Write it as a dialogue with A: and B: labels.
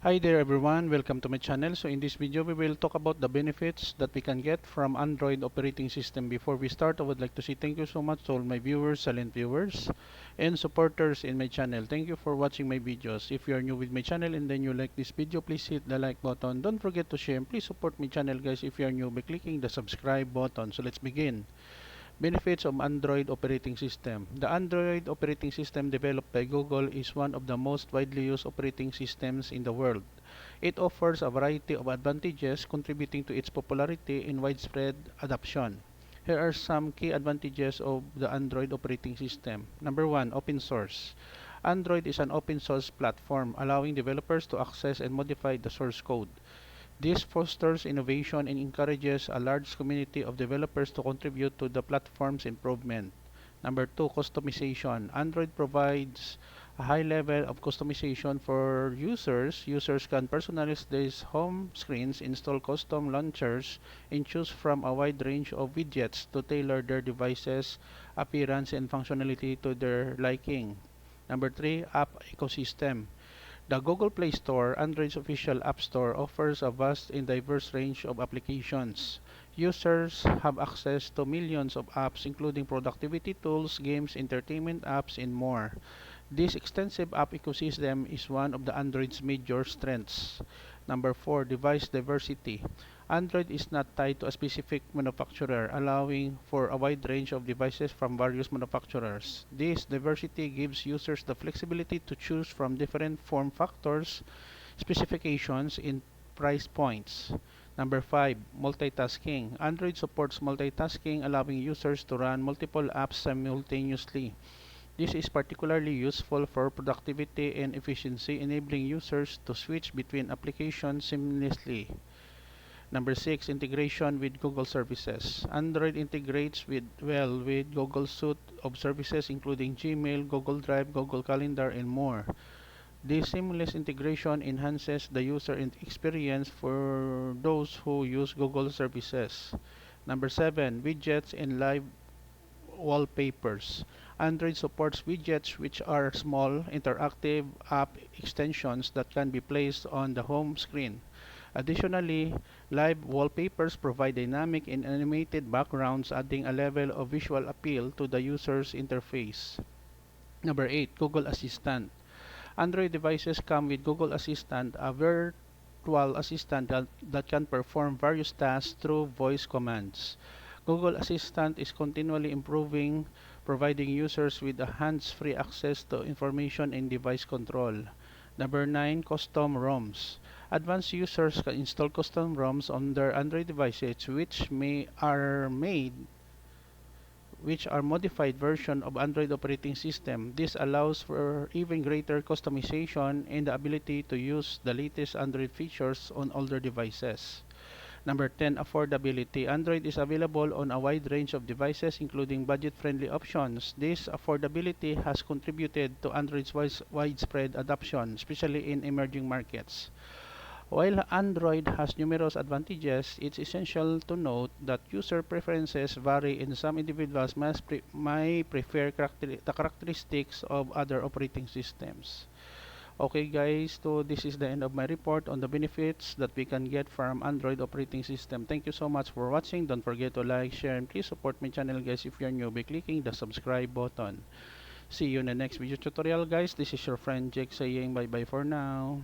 A: Hi there everyone, welcome to my channel. So in this video we will talk about the benefits that we can get from Android operating system. Before we start, I would like to say thank you so much to all my viewers, silent viewers, and supporters in my channel. Thank you for watching my videos. If you are new with my channel and then you like this video, please hit the like button. Don't forget to share and please support my channel guys if you are new by clicking the subscribe button. So let's begin. Benefits of Android operating system. The Android operating system developed by Google is one of the most widely used operating systems in the world. It offers a variety of advantages contributing to its popularity and widespread adoption. Here are some key advantages of the Android operating system. Number one, open source. Android is an open source platform allowing developers to access and modify the source code. This fosters innovation and encourages a large community of developers to contribute to the platform's improvement. Number two, customization. Android provides a high level of customization for users. Users can personalize their home screens, install custom launchers, and choose from a wide range of widgets to tailor their device's appearance and functionality to their liking. Number three, app ecosystem. The Google Play Store, Android's official app store, offers a vast and diverse range of applications. Users have access to millions of apps including productivity tools, games, entertainment apps, and more. This extensive app ecosystem is one of the Android's major strengths. Number 4, device diversity. Android is not tied to a specific manufacturer, allowing for a wide range of devices from various manufacturers. This diversity gives users the flexibility to choose from different form factors, specifications, and price points. Number 5, multitasking. Android supports multitasking, allowing users to run multiple apps simultaneously. This is particularly useful for productivity and efficiency, enabling users to switch between applications seamlessly. Number 6, integration with Google services. Android integrates well with Google's suite of services including Gmail, Google Drive, Google Calendar, and more. This seamless integration enhances the user experience for those who use Google services. Number 7, widgets and live wallpapers. Android supports widgets which are small, interactive app extensions that can be placed on the home screen. Additionally, live wallpapers provide dynamic and animated backgrounds, adding a level of visual appeal to the user's interface. Number 8, Google Assistant. Android devices come with Google Assistant, a virtual assistant that can perform various tasks through voice commands. Google Assistant is continually improving, providing users with a hands-free access to information and device control. Number 9, custom ROMs. Advanced users can install custom ROMs on their Android devices which are modified version of Android operating system. This allows for even greater customization and the ability to use the latest Android features on older devices. Number 10, affordability. Android is available on a wide range of devices, including budget-friendly options. This affordability has contributed to Android's widespread adoption, especially in emerging markets. While Android has numerous advantages, it's essential to note that user preferences vary and some individuals may prefer the characteristics of other operating systems. Okay guys, so this is the end of my report on the benefits that we can get from Android operating system. Thank you so much for watching. Don't forget to like, share, and please support my channel guys if you're new by clicking the subscribe button. See you in the next video tutorial guys. This is your friend Jake saying bye bye for now.